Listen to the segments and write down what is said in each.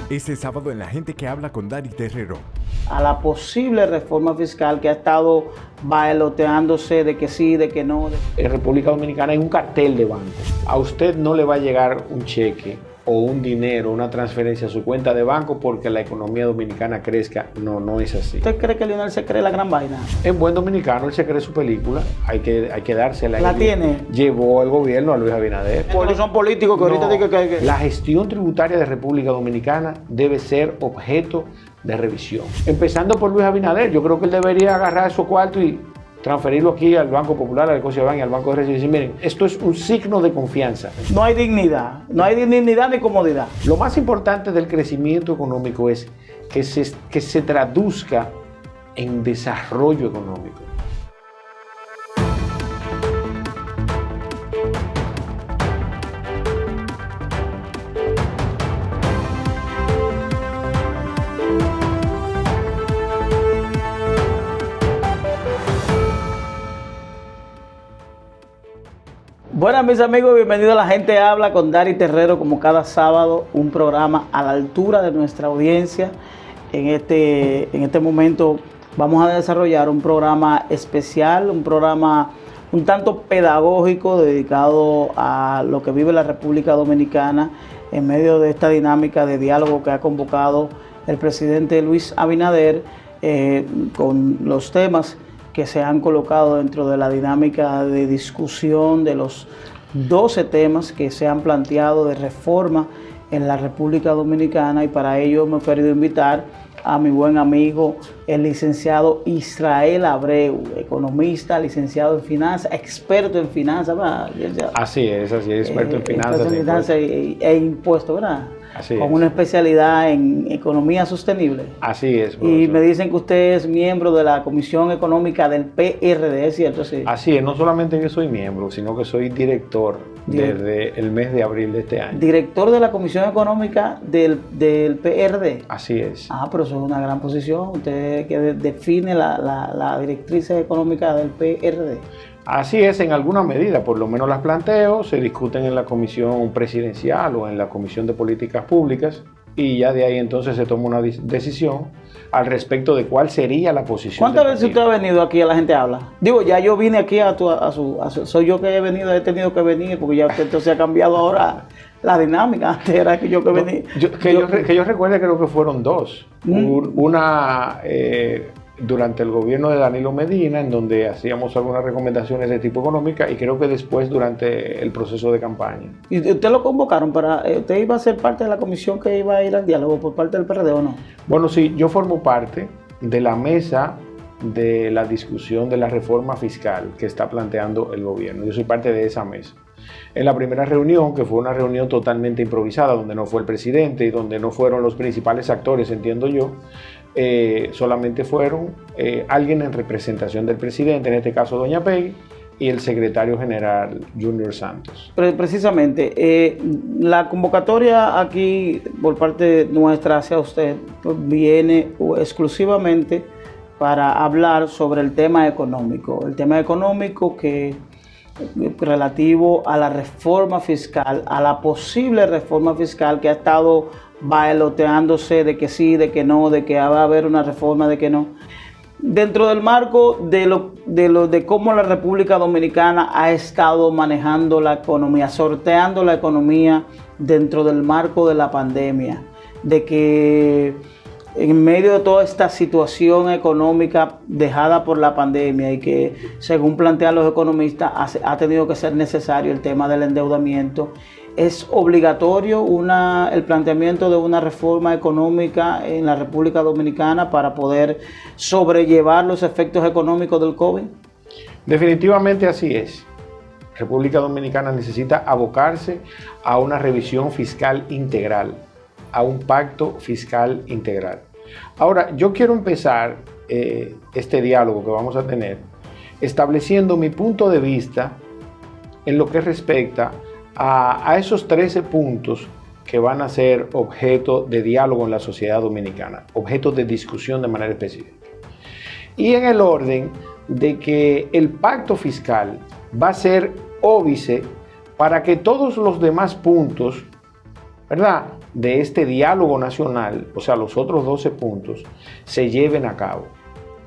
Este sábado en La Gente que Habla con Dari Terrero. A la posible reforma fiscal que ha estado bailoteándose de que sí, de que no. En República Dominicana hay un cartel de bancos. A usted no le va a llegar un cheque o un dinero, una transferencia a su cuenta de banco porque la economía dominicana crezca. No, no es así. ¿Usted cree que Lionel se cree la gran vaina? En buen dominicano, él se cree su película. Hay que dársela. ¿La tiene? Llevó el gobierno a Luis Abinader. No son políticos que ahorita digan que... La gestión tributaria de República Dominicana debe ser objeto de revisión. Empezando por Luis Abinader, yo creo que él debería agarrar su cuarto y transferirlo aquí al Banco Popular, al Scotiabank y al Banco de Reserva y decir, miren, esto es un signo de confianza. No hay dignidad ni comodidad. Lo más importante del crecimiento económico es que se traduzca en desarrollo económico. Buenas mis amigos, bienvenidos a La Gente Habla con Dari Terrero, como cada sábado, un programa a la altura de nuestra audiencia. En este momento vamos a desarrollar un programa especial, un programa un tanto pedagógico dedicado a lo que vive la República Dominicana en medio de esta dinámica de diálogo que ha convocado el presidente Luis Abinader con los temas que se han colocado dentro de la dinámica de discusión de los 12 temas que se han planteado de reforma en la República Dominicana, y para ello me he querido invitar a mi buen amigo, el licenciado Israel Abreu, economista, licenciado en finanzas, experto en finanzas, ¿verdad? Así es, experto en finanzas e impuestos, ¿verdad? Así con es. Una especialidad en economía sostenible. Así es, profesor. Y me dicen que usted es miembro de la Comisión Económica del PRD, ¿es cierto? Sí. Así es, no solamente que soy miembro, sino que soy director desde el mes de abril de este año. Director de la Comisión Económica del PRD. Así es. Ah, pero eso es una gran posición. Usted que define la directriz económica del PRD. Así es, en alguna medida, por lo menos las planteo, se discuten en la comisión presidencial o en la comisión de políticas públicas, y ya de ahí entonces se toma una decisión al respecto de cuál sería la posición. ¿Cuántas veces usted ha venido aquí a La Gente Habla? Digo, ya yo vine aquí soy yo que he tenido que venir, porque ya usted entonces ha cambiado ahora la dinámica. Antes era que yo que venía. Que yo recuerde, creo que fueron dos. Una durante el gobierno de Danilo Medina, en donde hacíamos algunas recomendaciones de tipo económica, y creo que después durante el proceso de campaña. ¿Y usted lo convocaron para, usted iba a ser parte de la comisión que iba a ir al diálogo por parte del PRD o no? Bueno, sí, yo formo parte de la mesa de la discusión de la reforma fiscal que está planteando el gobierno. Yo soy parte de esa mesa. En la primera reunión, que fue una reunión totalmente improvisada, donde no fue el presidente y donde no fueron los principales actores, entiendo yo, solamente fueron alguien en representación del presidente, en este caso Doña Peggy, y el secretario general Junior Santos. Precisamente, la convocatoria aquí por parte nuestra hacia usted viene exclusivamente para hablar sobre el tema económico que relativo a la reforma fiscal, a la posible reforma fiscal que ha estado bailoteándose de que sí, de que no, de que va a haber una reforma, de que no. Dentro del marco de cómo la República Dominicana ha estado manejando la economía, sorteando la economía dentro del marco de la pandemia, de que en medio de toda esta situación económica dejada por la pandemia, y que según plantean los economistas ha tenido que ser necesario el tema del endeudamiento, es obligatorio el planteamiento de una reforma económica en la República Dominicana para poder sobrellevar los efectos económicos del COVID. Definitivamente así es. República Dominicana necesita abocarse a una revisión fiscal integral, a un pacto fiscal integral. Ahora, yo quiero empezar este diálogo que vamos a tener estableciendo mi punto de vista en lo que respecta a esos 13 puntos que van a ser objeto de diálogo en la sociedad dominicana, objeto de discusión de manera específica. Y en el orden de que el pacto fiscal va a ser óbice para que todos los demás puntos ¿verdad?, de este diálogo nacional, o sea, los otros 12 puntos, se lleven a cabo.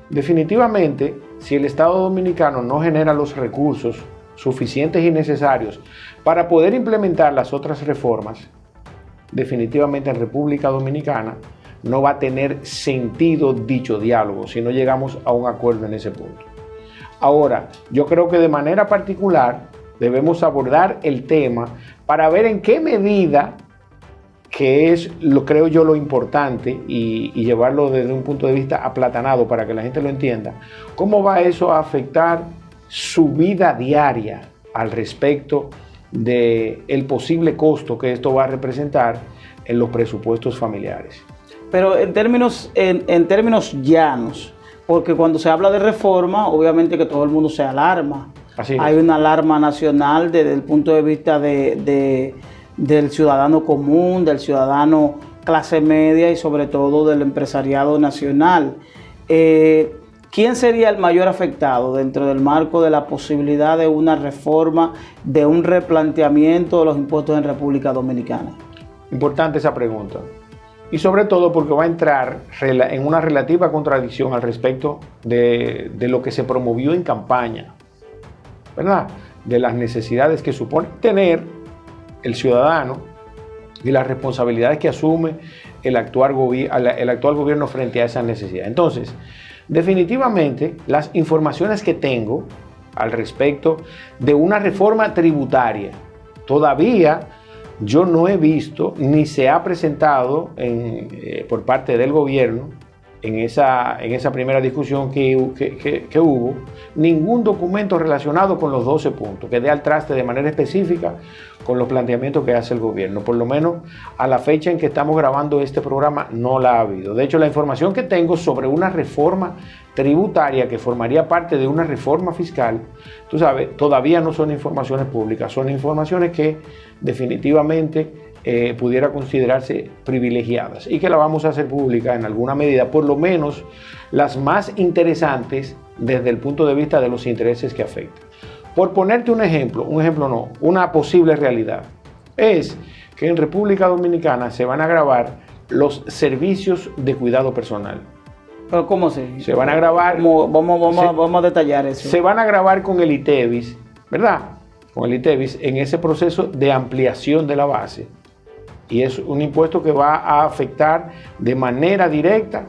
Definitivamente, si el Estado Dominicano no genera los recursos suficientes y necesarios para poder implementar las otras reformas, definitivamente en República Dominicana no va a tener sentido dicho diálogo si no llegamos a un acuerdo en ese punto. Ahora, yo creo que de manera particular debemos abordar el tema para ver en qué medida, que es, creo yo, lo importante y llevarlo desde un punto de vista aplatanado para que la gente lo entienda, cómo va eso a afectar su vida diaria al respecto del posible costo que esto va a representar en los presupuestos familiares. Pero en términos llanos, porque cuando se habla de reforma, obviamente que todo el mundo se alarma. Así es. Hay una alarma nacional desde el punto de vista del ciudadano común, del ciudadano clase media y sobre todo del empresariado nacional. ¿Quién sería el mayor afectado dentro del marco de la posibilidad de una reforma, de un replanteamiento de los impuestos en República Dominicana? Importante esa pregunta. Y sobre todo porque va a entrar en una relativa contradicción al respecto de lo que se promovió en campaña, ¿verdad?, de las necesidades que supone tener el ciudadano y las responsabilidades que asume el actual gobierno frente a esas necesidades. Entonces, definitivamente, las informaciones que tengo al respecto de una reforma tributaria, todavía yo no he visto ni se ha presentado por parte del gobierno en esa primera discusión que hubo ningún documento relacionado con los 12 puntos que dé al traste de manera específica con los planteamientos que hace el gobierno. Por lo menos a la fecha en que estamos grabando este programa no la ha habido. De hecho, la información que tengo sobre una reforma tributaria que formaría parte de una reforma fiscal, tú sabes, todavía no son informaciones públicas, son informaciones que definitivamente pudiera considerarse privilegiadas y que la vamos a hacer pública en alguna medida, por lo menos las más interesantes desde el punto de vista de los intereses que afectan. Por ponerte una posible realidad, es que en República Dominicana se van a gravar los servicios de cuidado personal. ¿Pero cómo así? Se van a gravar. Vamos a detallar eso. Se van a gravar con el ITEVIS, ¿verdad? Con el ITEVIS en ese proceso de ampliación de la base. Y es un impuesto que va a afectar de manera directa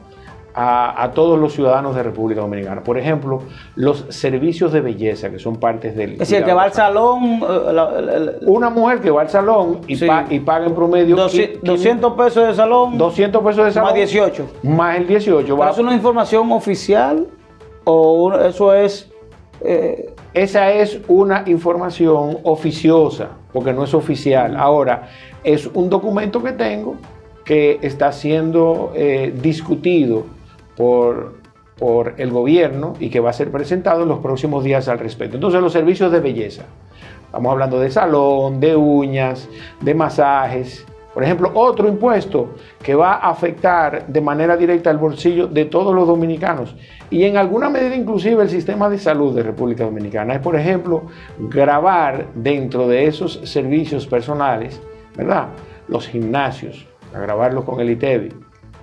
a todos los ciudadanos de República Dominicana. Por ejemplo, los servicios de belleza, que son partes del... Es decir, el que va al salón... Una mujer que va al salón y, sí, y paga en promedio... 200 pesos de salón. 200 pesos de salón. Más 18. Más el 18. ¿Pero es una información oficial o eso es...? Esa es una información oficiosa, porque no es oficial. Ahora, es un documento que tengo que está siendo discutido por el gobierno y que va a ser presentado en los próximos días al respecto. Entonces, los servicios de belleza. Estamos hablando de salón, de uñas, de masajes. Por ejemplo, otro impuesto que va a afectar de manera directa el bolsillo de todos los dominicanos y en alguna medida inclusive el sistema de salud de República Dominicana es, por ejemplo, gravar dentro de esos servicios personales, ¿verdad?, los gimnasios, a grabarlos con el ITEVIS,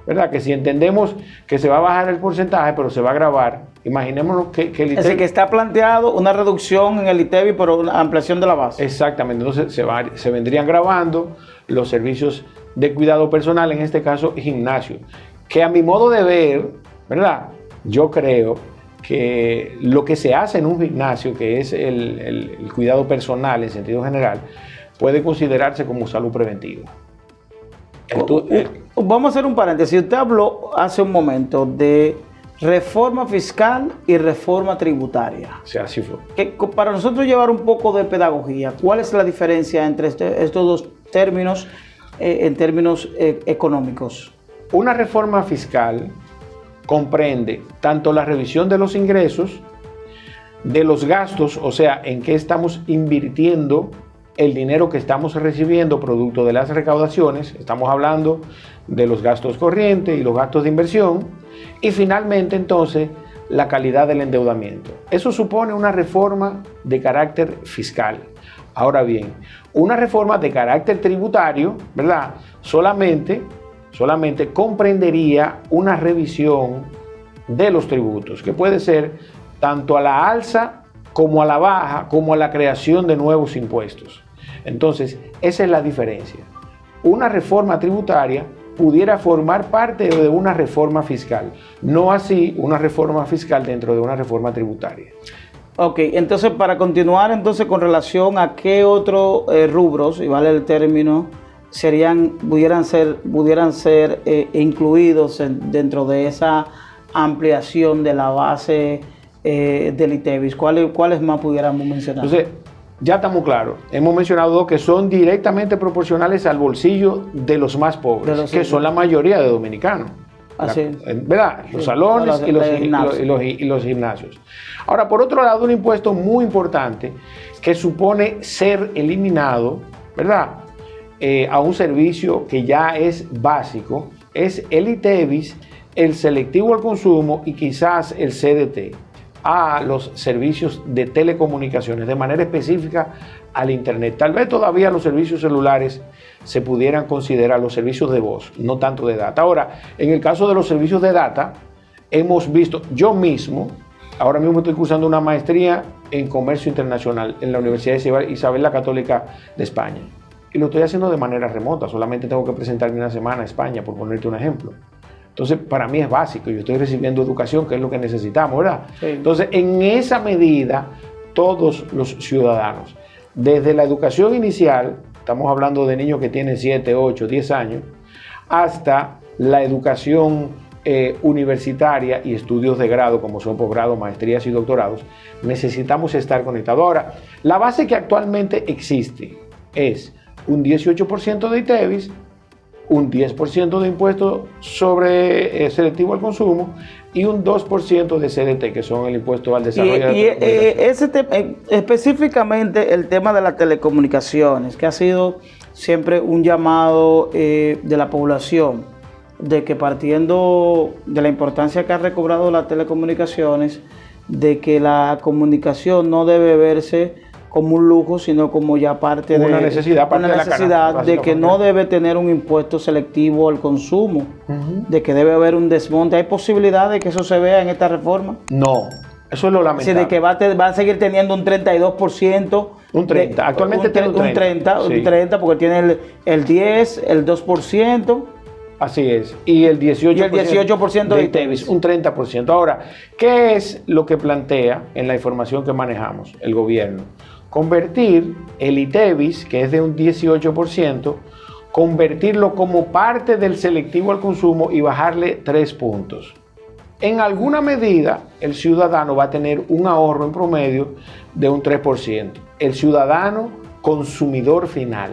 ¿verdad? Que si entendemos que se va a bajar el porcentaje, pero se va a grabar, imaginémonos que el ITEVIS... Es decir, que está planteado una reducción en el ITEVIS por una ampliación de la base. Exactamente, entonces se vendrían grabando los servicios de cuidado personal, en este caso gimnasio, que a mi modo de ver, ¿verdad?, yo creo que lo que se hace en un gimnasio, que es el cuidado personal en sentido general, puede considerarse como salud preventiva. Vamos a hacer un paréntesis. Usted habló hace un momento de reforma fiscal y reforma tributaria. Sí, así fue. Para nosotros llevar un poco de pedagogía, ¿cuál es la diferencia entre estos dos términos en términos económicos? Una reforma fiscal comprende tanto la revisión de los ingresos, de los gastos, o sea, en qué estamos invirtiendo el dinero que estamos recibiendo producto de las recaudaciones, estamos hablando de los gastos corrientes y los gastos de inversión, y finalmente entonces la calidad del endeudamiento. Eso supone una reforma de carácter fiscal. Ahora bien, una reforma de carácter tributario, ¿verdad? Solamente comprendería una revisión de los tributos, que puede ser tanto a la alza como a la baja, como a la creación de nuevos impuestos. Entonces, esa es la diferencia. Una reforma tributaria pudiera formar parte de una reforma fiscal, no así una reforma fiscal dentro de una reforma tributaria. Ok, entonces para continuar entonces con relación a qué otros rubros, y vale el término, pudieran ser incluidos dentro de esa ampliación de la base del ITEVIS. ¿Cuáles más pudiéramos mencionar? Entonces, ya estamos claros. Hemos mencionado dos que son directamente proporcionales al bolsillo de los más pobres, que son la mayoría de dominicanos. ¿Verdad? Los salones y los gimnasios. Ahora, por otro lado, un impuesto muy importante que supone ser eliminado, ¿verdad? A un servicio que ya es básico, es el ITEVIS, el selectivo al consumo y quizás el CDT a los servicios de telecomunicaciones, de manera específica al Internet. Tal vez todavía los servicios celulares se pudieran considerar los servicios de voz, no tanto de data. Ahora, en el caso de los servicios de data, hemos visto, yo mismo, ahora mismo estoy cursando una maestría en comercio internacional en la Universidad de Isabel la Católica de España. Y lo estoy haciendo de manera remota, solamente tengo que presentarme una semana a España, por ponerte un ejemplo. Entonces, para mí es básico, yo estoy recibiendo educación, que es lo que necesitamos, ¿verdad? Sí. Entonces, en esa medida, todos los ciudadanos, desde la educación inicial, estamos hablando de niños que tienen 7, 8, 10 años, hasta la educación universitaria y estudios de grado, como son posgrado, maestrías y doctorados, necesitamos estar conectados. Ahora, la base que actualmente existe es un 18% de ITEVIS, un 10% de impuesto sobre selectivo al consumo y un 2% de CDT, que son el impuesto al desarrollo. Específicamente el tema de las telecomunicaciones, que ha sido siempre un llamado de la población, de que partiendo de la importancia que ha recobrado las telecomunicaciones, de que la comunicación no debe verse como un lujo, sino como ya parte de una necesidad, de que no debe tener un impuesto selectivo al consumo, de que debe haber un desmonte. ¿Hay posibilidad de que eso se vea en esta reforma? No, eso es lo lamentable. De que va a seguir teniendo un 32%. Un 30%, actualmente tiene un 30%. Un 30%, porque tiene el 10%, el 2%. Así es, y el 18%, de ITEVIS, un 30%. Ahora, ¿qué es lo que plantea en la información que manejamos el gobierno? Convertir el ITEVIS, que es de un 18%, convertirlo como parte del selectivo al consumo y bajarle 3 puntos. En alguna medida, el ciudadano va a tener un ahorro en promedio de un 3%. El ciudadano consumidor final,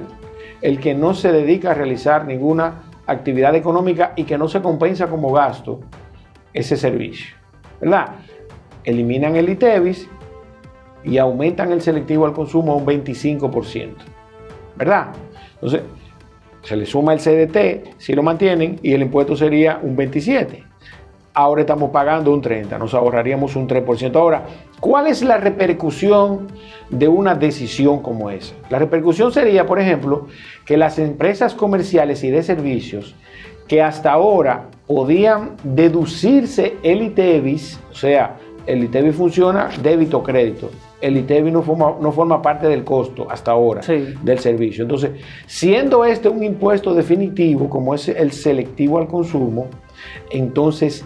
el que no se dedica a realizar ninguna actividad económica y que no se compensa como gasto ese servicio, ¿verdad? Eliminan el ITEVIS y aumentan el selectivo al consumo a un 25%, ¿verdad? Entonces, se le suma el CDT, si lo mantienen, y el impuesto sería un 27%. Ahora estamos pagando un 30%, nos ahorraríamos un 3%. Ahora, ¿cuál es la repercusión de una decisión como esa? La repercusión sería, por ejemplo, que las empresas comerciales y de servicios que hasta ahora podían deducirse el ITEVIS, o sea, el ITEVIS funciona débito-crédito, el ITEVIS no forma parte del costo hasta ahora del servicio. Entonces, siendo este un impuesto definitivo, como es el selectivo al consumo, entonces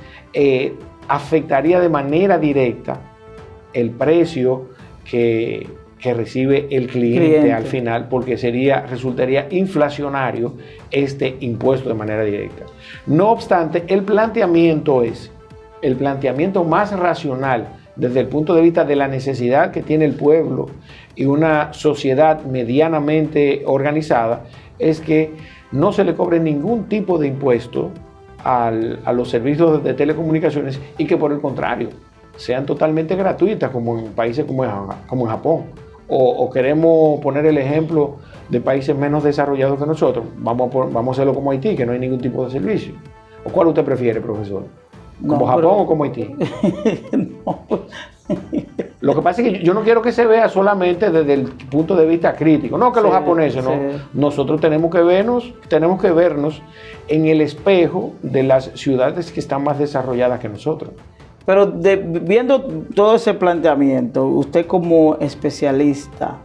afectaría de manera directa el precio que recibe el cliente al final, porque resultaría inflacionario este impuesto de manera directa. No obstante, el planteamiento más racional desde el punto de vista de la necesidad que tiene el pueblo y una sociedad medianamente organizada, es que no se le cobre ningún tipo de impuesto a los servicios de telecomunicaciones y que por el contrario sean totalmente gratuitas, como en países como en Japón. O queremos poner el ejemplo de países menos desarrollados que nosotros, vamos a hacerlo como Haití, que no hay ningún tipo de servicio. ¿O cuál usted prefiere, profesor? ¿Como Japón o como Haití? No, Lo que pasa es que yo no quiero que se vea solamente desde el punto de vista crítico. No que los japoneses, no. Nosotros tenemos que vernos en el espejo de las ciudades que están más desarrolladas que nosotros. Pero viendo todo ese planteamiento, usted como especialista,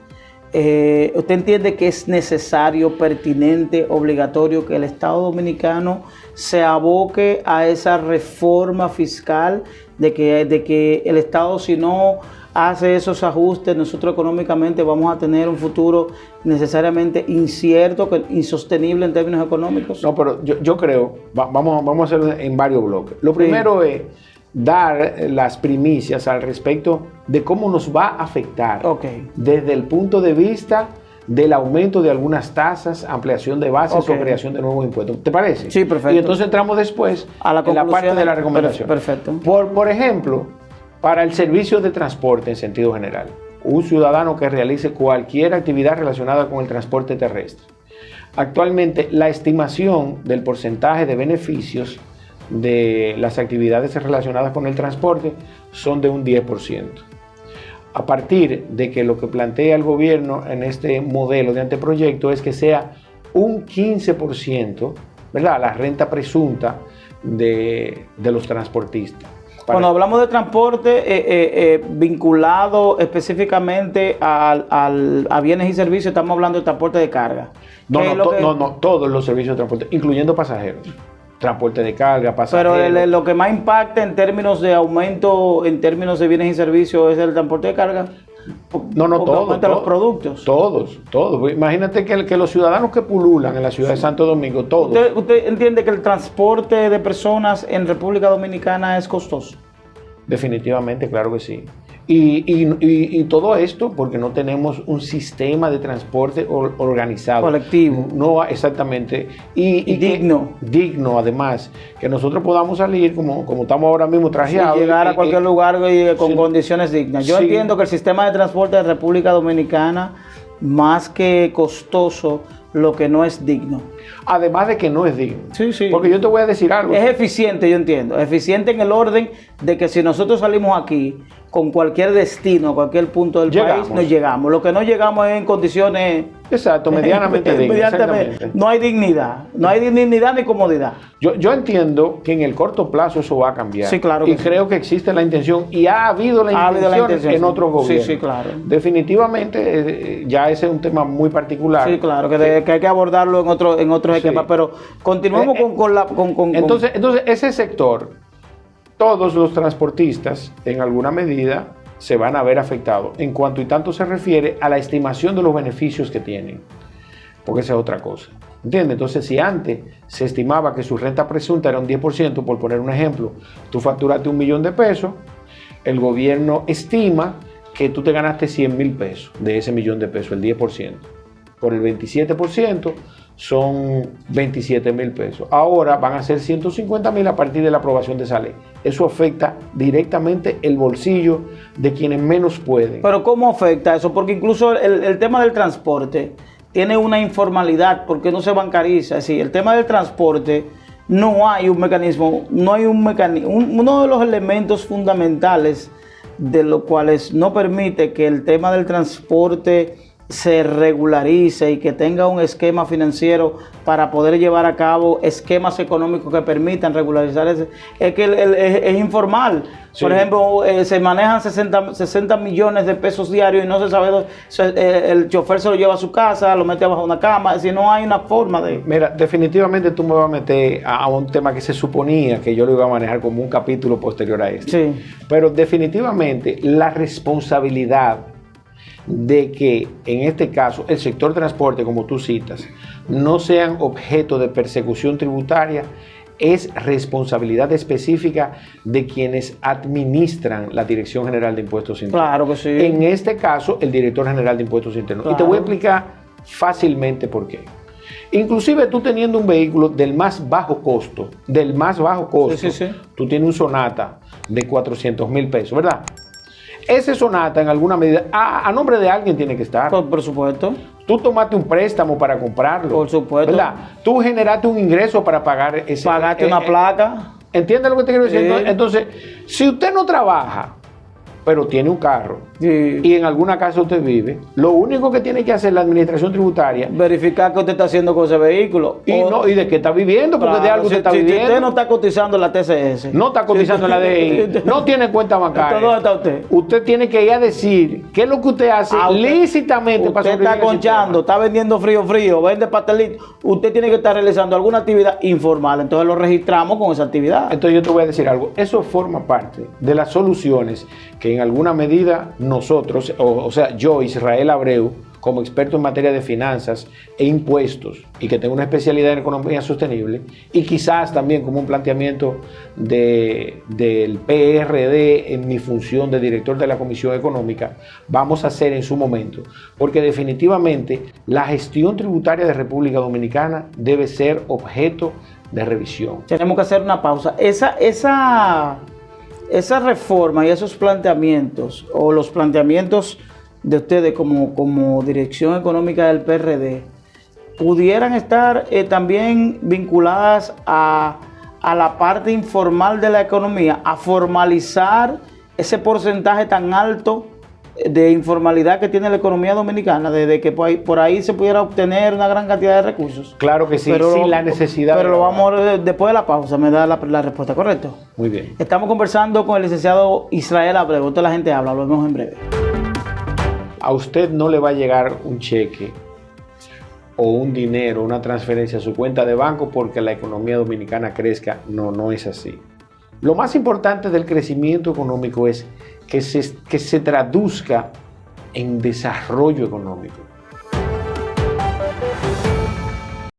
¿usted entiende que es necesario, pertinente, obligatorio que el Estado Dominicano se aboque a esa reforma fiscal de que el Estado, si no hace esos ajustes, nosotros económicamente vamos a tener un futuro necesariamente incierto, insostenible en términos económicos? No, pero yo creo, vamos a hacerlo en varios bloques. Lo primero es dar las primicias al respecto de cómo nos va a afectar desde el punto de vista del aumento de algunas tasas, ampliación de bases o creación de nuevos impuestos. ¿Te parece? Sí, perfecto. Y entonces entramos después a la en la parte de la recomendación. Perfecto. Por ejemplo, para el servicio de transporte en sentido general, un ciudadano que realice cualquier actividad relacionada con el transporte terrestre. Actualmente, la estimación del porcentaje de beneficios de las actividades relacionadas con el transporte son de un 10%. A partir de que lo que plantea el gobierno en este modelo de anteproyecto es que sea un 15%, ¿verdad?, la renta presunta de los transportistas. Cuando hablamos de transporte vinculado específicamente a bienes y servicios, estamos hablando de transporte de carga. No, todos los servicios de transporte, incluyendo pasajeros. Transporte de carga, pasajeros. Pero lo que más impacta en términos de aumento, en términos de bienes y servicios, es el transporte de carga. Todos. Los productos. Todos. Imagínate que los ciudadanos que pululan en la ciudad de Santo Domingo, todos. ¿Usted entiende que el transporte de personas en República Dominicana es costoso? Definitivamente, claro que sí. Y todo esto porque no tenemos un sistema de transporte organizado. Colectivo. No, exactamente. Y digno. Digno, además. Que nosotros podamos salir como estamos ahora mismo trajeados. Y llegar a cualquier lugar con condiciones dignas. Yo entiendo que el sistema de transporte de República Dominicana, más que costoso, lo que no es digno. Además de que no es digno. Sí. Porque yo te voy a decir algo. Es eficiente, yo entiendo. Eficiente en el orden de que si nosotros salimos aquí con cualquier destino, a cualquier punto del país, nos llegamos. Lo que no llegamos es en condiciones... Exacto, medianamente dignas. No hay dignidad. No hay ni dignidad ni comodidad. Yo entiendo que en el corto plazo eso va a cambiar. Sí, claro. Y creo que existe la intención y ha habido la intención en otros gobiernos. Sí, claro. Definitivamente ya ese es un tema muy particular. Sí, claro, que hay que abordarlo en otros esquemas. Pero continuemos con la... Entonces, ese sector, todos los transportistas, en alguna medida, se van a ver afectados en cuanto y tanto se refiere a la estimación de los beneficios que tienen, porque esa es otra cosa, ¿entiendes? Entonces, si antes se estimaba que su renta presunta era un 10%, por poner un ejemplo, tú facturaste 1 millón de pesos, el gobierno estima que tú te ganaste 100,000 pesos de ese millón de pesos, el 10%. Por el 27% son 27,000 pesos. Ahora van a ser 150,000 a partir de la aprobación de esa ley. Eso afecta directamente el bolsillo de quienes menos pueden. Pero ¿cómo afecta eso? Porque incluso el tema del transporte tiene una informalidad porque no se bancariza. Es decir, el tema del transporte no hay un mecanismo, uno de los elementos fundamentales de los cuales no permite que el tema del transporte se regularice y que tenga un esquema financiero para poder llevar a cabo esquemas económicos que permitan regularizar ese, es que es informal. Sí. Por ejemplo, se manejan 60 millones de pesos diarios y no se sabe, el chofer se lo lleva a su casa, lo mete bajo una cama, es decir, no hay una forma de... Mira, definitivamente tú me vas a meter a un tema que se suponía que yo lo iba a manejar como un capítulo posterior a este. Sí. Pero definitivamente la responsabilidad de que en este caso el sector transporte, como tú citas, no sean objeto de persecución tributaria es responsabilidad específica de quienes administran la Dirección General de Impuestos Internos. Claro que sí. En este caso, el Director General de Impuestos Internos. Claro. Y te voy a explicar fácilmente por qué. Inclusive tú teniendo un vehículo del más bajo costo, sí. Tú tienes un Sonata de 400,000 pesos, ¿verdad? Ese Sonata, en alguna medida, a nombre de alguien tiene que estar. Por supuesto. Tú tomaste un préstamo para comprarlo. Por supuesto. ¿Verdad? Tú generaste un ingreso para pagar ese... Pagaste una placa. ¿Entiendes lo que te quiero decir? Sí. Entonces, si usted no trabaja pero tiene un carro, Sí. y en alguna casa usted vive, lo único que tiene que hacer la administración tributaria, Verificar que usted está haciendo con ese vehículo. y de qué está viviendo, porque de Claro, algo usted está si viviendo. usted no está cotizando en la TCS. No está cotizando en la DI, no tiene cuenta bancaria. ¿Dónde está usted? Usted tiene que ir a decir qué es lo que usted hace lícitamente para Usted sobrevivir está al conchando, sistema. está vendiendo frío, vende pastelitos. Usted tiene que estar realizando alguna actividad informal. Entonces lo registramos con esa actividad. Entonces yo te voy a decir algo, eso forma parte de las soluciones que en alguna medida nosotros, o sea, yo, Israel Abreu, como experto en materia de finanzas e impuestos y que tengo una especialidad en economía sostenible y quizás también como un planteamiento del PRD en mi función de director de la Comisión Económica, vamos a hacer en su momento, porque definitivamente la gestión tributaria de República Dominicana debe ser objeto de revisión. Tenemos que hacer una pausa. Esa reforma y esos planteamientos, o los planteamientos de ustedes como dirección económica del PRD, pudieran estar también vinculadas a la parte informal de la economía, a formalizar ese porcentaje tan alto de informalidad que tiene la economía dominicana, desde que por ahí se pudiera obtener una gran cantidad de recursos. Claro que sí, Pero sin la necesidad. Pero lo vamos a ver después de la pausa, me da la respuesta, ¿correcto? Muy bien. Estamos conversando con el licenciado Israel Abreu. Toda la gente habla, lo vemos en breve. A usted no le va a llegar un cheque o un dinero, una transferencia a su cuenta de banco porque la economía dominicana crezca. No, no es así. Lo más importante del crecimiento económico es que se traduzca en desarrollo económico.